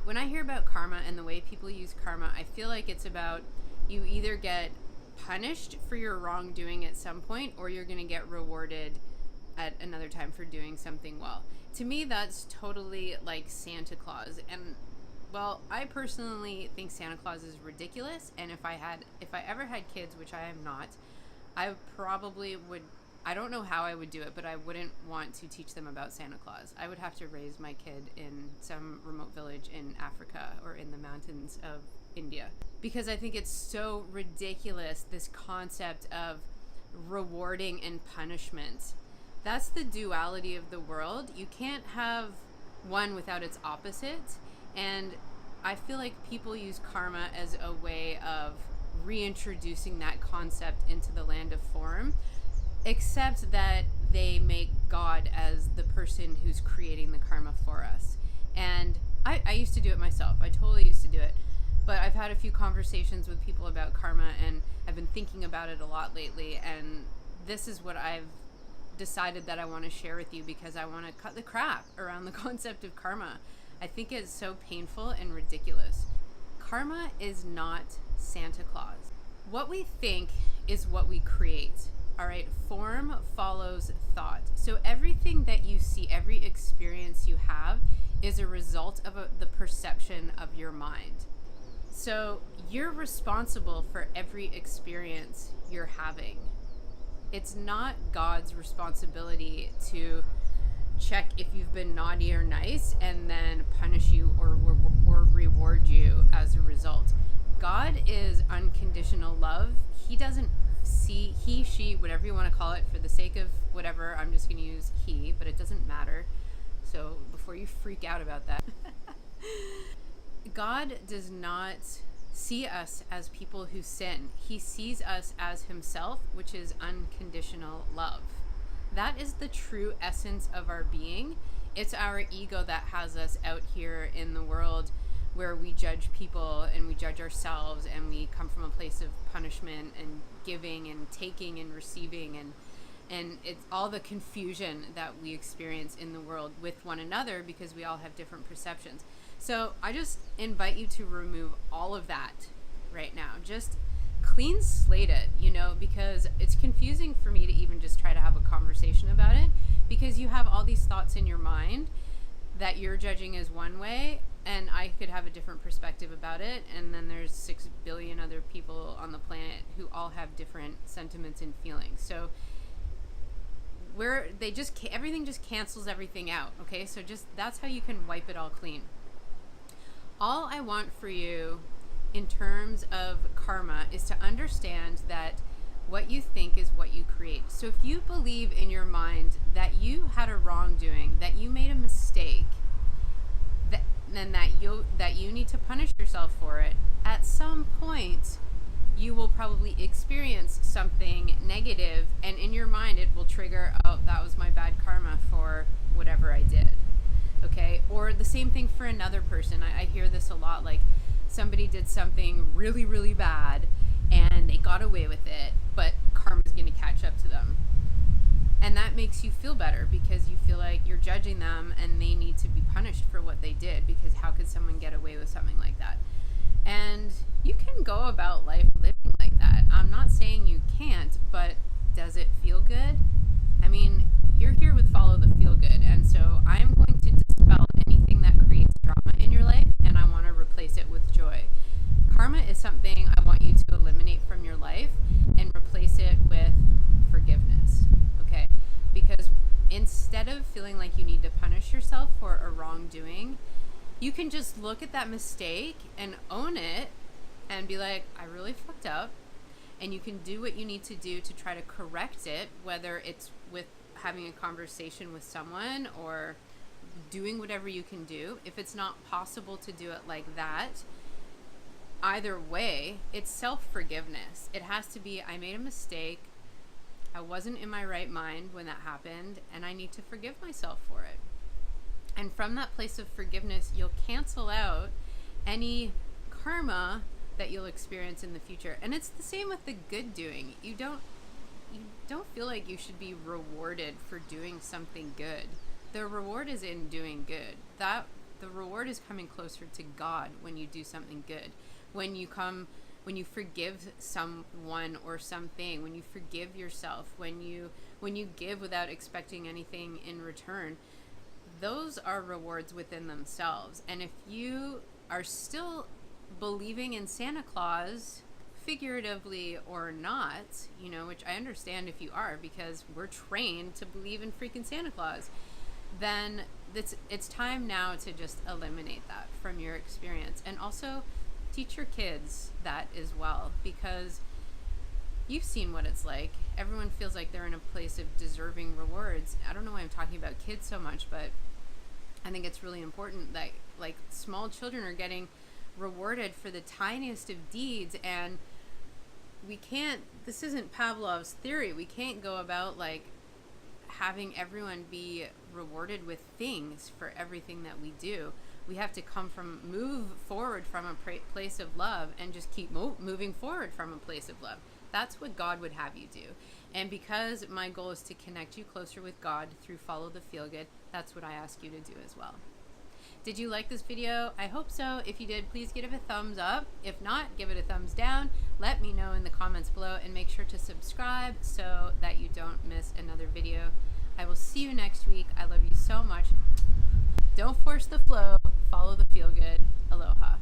when I hear about karma and the way people use karma, I feel like it's about you either get punished for your wrongdoing at some point, or you're going to get rewarded at another time for doing something well. To me, that's totally like Santa Claus. And well, I personally think Santa Claus is ridiculous. And if I ever had kids, which I am not, I probably would. I don't know how I would do it, but I wouldn't want to teach them about Santa Claus. I would have to raise my kid in some remote village in Africa or in the mountains of India, because I think it's so ridiculous, this concept of rewarding and punishment. That's the duality of the world. You can't have one without its opposite. And I feel like people use karma as a way of reintroducing that concept into the land of form, except that they make God as the person who's creating the karma for us. And I used to do it myself. I totally used to do it. But I've had a few conversations with people about karma, and I've been thinking about it a lot lately. And this is what I've decided that I want to share with you, because I want to cut the crap around the concept of karma. I think it's so painful and ridiculous. Karma is not Santa Claus. What we think is what we create. All right, form follows thought. So everything that you see, every experience you have, is a result of the perception of your mind. So you're responsible for every experience you're having. It's not God's responsibility to check if you've been naughty or nice and then punish you or reward you as a result. God is unconditional love. He doesn't see, he, she, whatever you want to call it, for the sake of whatever, I'm just going to use he, but it doesn't matter. So before you freak out about that, God does not see us as people who sin. He sees us as himself, which is unconditional love. That is the true essence of our being. It's our ego that has us out here in the world, where we judge people and we judge ourselves, and we come from a place of punishment and giving and taking and receiving, and it's all the confusion that we experience in the world with one another, because we all have different perceptions. So I just invite you to remove all of that right now. Just clean slate it, because it's confusing for me to even just try to have a conversation about it, because you have all these thoughts in your mind that you're judging as one way, and I could have a different perspective about it, and then there's 6 billion other people on the planet who all have different sentiments and feelings. So everything just cancels everything out. Okay, so just that's how you can wipe it all clean. All I want for you in terms of karma is to understand that what you think is what you create. So if you believe in your mind that you had a wrongdoing, that you made a mistake, and that you need to punish yourself for it, at some point you will probably experience something negative, and in your mind it will trigger, oh, that was my bad karma for whatever I did. Okay, or the same thing for another person. I hear this a lot, like somebody did something really, really bad and they got away with it, but karma's going to catch up to them. And that makes you feel better, because you feel like you're judging them and they need to be punished for what they did, because how could someone get away with something like that? And you can go about life living like that. I'm not saying you can't, but does it feel good? I mean, you're here with Follow the Feel Good, and so I'm going to dispel anything that creates drama in your life, and I want to replace it with joy. Karma is something I want you to eliminate from your life and replace it with forgiveness, okay? Because instead of feeling like you need to punish yourself for a wrongdoing, you can just look at that mistake and own it and be like, I really fucked up. And you can do what you need to do to try to correct it, whether it's with having a conversation with someone or doing whatever you can do. If it's not possible to do it like that, either way, it's self-forgiveness. It has to be, I made a mistake, I wasn't in my right mind when that happened, and I need to forgive myself for it. And from that place of forgiveness, you'll cancel out any karma that you'll experience in the future. And it's the same with the good doing. You don't feel like you should be rewarded for doing something good. The reward is in doing good. That the reward is coming closer to God when you do something good. When you forgive someone or something, when you forgive yourself, when you give without expecting anything in return, those are rewards within themselves. And if you are still believing in Santa Claus, figuratively or not, which I understand if you are, because we're trained to believe in freaking Santa Claus, then it's time now to just eliminate that from your experience. And also teach your kids that as well, because you've seen what it's like. Everyone feels like they're in a place of deserving rewards. I don't know why I'm talking about kids so much, but I think it's really important that like small children are getting rewarded for the tiniest of deeds. And this isn't Pavlov's theory. We can't go about like having everyone be rewarded with things for everything that we do. We have to move forward from a place of love and just keep moving forward from a place of love. That's what God would have you do. And because my goal is to connect you closer with God through Follow the Feel Good, that's what I ask you to do as well. Did you like this video? I hope so. If you did, please give it a thumbs up. If not, give it a thumbs down. Let me know in the comments below, and make sure to subscribe so that you don't miss another video. I will see you next week. I love you so much. Don't force the flow. Follow the feel good. Aloha.